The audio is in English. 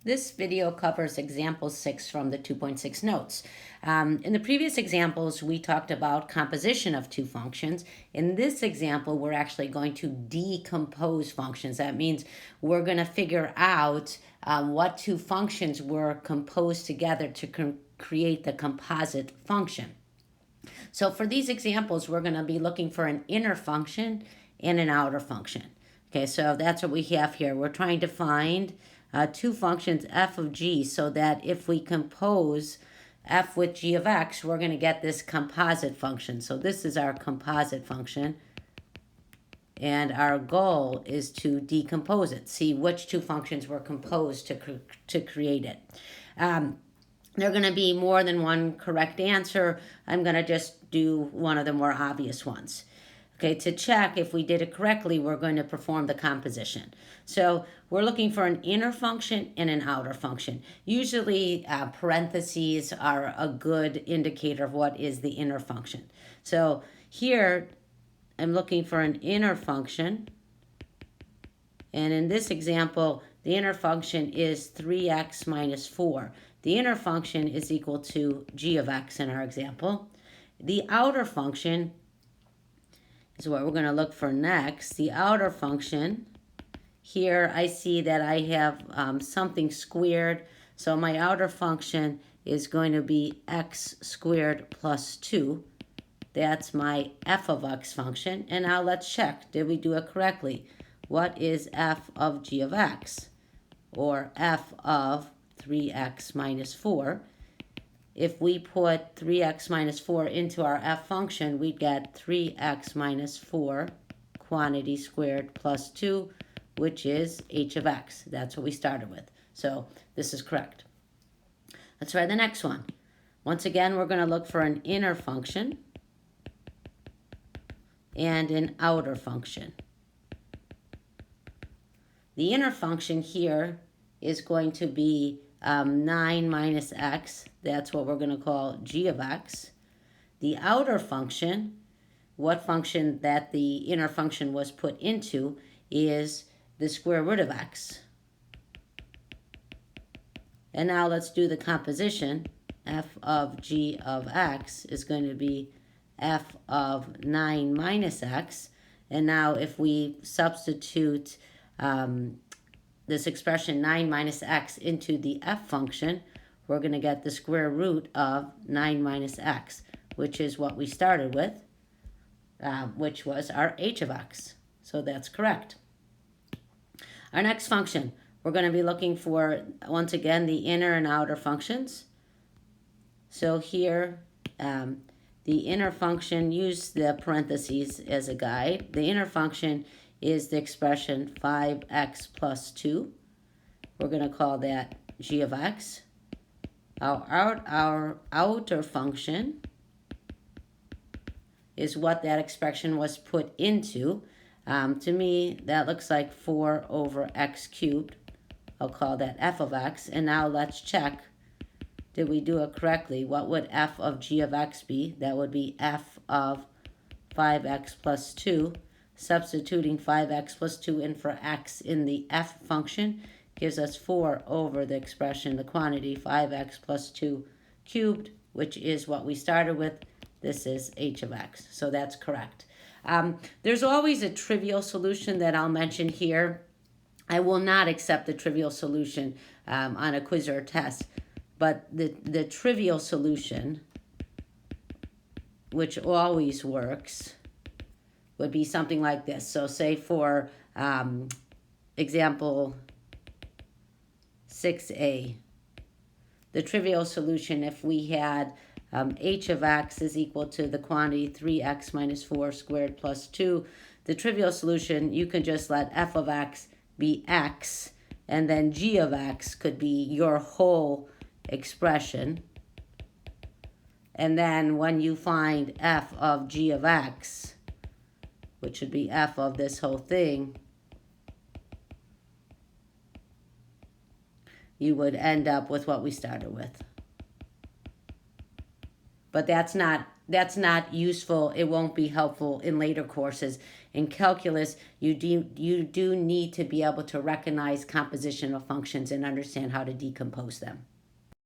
This video covers example 6 from the 2.6 notes. In the previous examples, we talked about composition of two functions. In this example, we're actually going to decompose functions. That means we're going to figure out what two functions were composed together to create the composite function. So for these examples, we're going to be looking for an inner function and an outer function. Okay, so that's what we have here. We're trying to find two functions f of g so that if we compose f with g of x, we're going to get this composite function. So this is our composite function. And our goal is to decompose it, see which two functions were composed to create it. There are going to be more than one correct answer. I'm going to just do one of the more obvious ones. Okay, to check if we did it correctly, we're going to perform the composition. So we're looking for an inner function and an outer function. Usually parentheses are a good indicator of what is the inner function. So here I'm looking for an inner function. And in this example, the inner function is 3x minus 4. The inner function is equal to g of x in our example. The outer function is what we're going to look for next. The outer function, here I see that I have something squared. So my outer function is going to be x squared plus 2. That's my f of x function. And now let's check. Did we do it correctly? What is f of g of x? Or f of 3x minus 4. If we put 3x minus 4 into our f function, we'd get 3x minus 4 quantity squared plus 2, which is h of x. That's what we started with. So this is correct. Let's try the next one. Once again, we're going to look for an inner function and an outer function. The inner function here is going to be 9 minus x. That's what we're going to call g of x. The outer function, what function that the inner function was put into, is the square root of x. And now let's do the composition. F of g of x is going to be f of 9 minus x. And now if we substitute this expression 9 minus x into the f function, we're going to get the square root of 9 minus x, which is what we started with, which was our h of x. So that's correct. Our next function, we're going to be looking for, once again, the inner and outer functions. So here, the inner function, use the parentheses as a guide. The inner function is the expression 5x plus 2. We're going to call that g of x. Our outer function is what that expression was put into. To me, that looks like 4 over x cubed. I'll call that f of x. And now let's check. Did we do it correctly? What would f of g of x be? That would be f of 5x plus 2. Substituting 5x plus 2 in for x in the f function gives us 4 over the expression, the quantity 5x plus 2 cubed, which is what we started with. This is h of x. So that's correct. There's always a trivial solution that I'll mention here. I will not accept the trivial solution on a quiz or a test, but the trivial solution, which always works, would be something like this. So say for example 6a, the trivial solution, if we had h of x is equal to the quantity 3x minus 4 squared plus 2, the trivial solution, you can just let f of x be x, and then g of x could be your whole expression. And then when you find f of g of x, which would be f of this whole thing, you would end up with what we started with. But that's not that's not useful. It won't be helpful in later courses. In calculus, you do need to be able to recognize compositional functions and understand how to decompose them.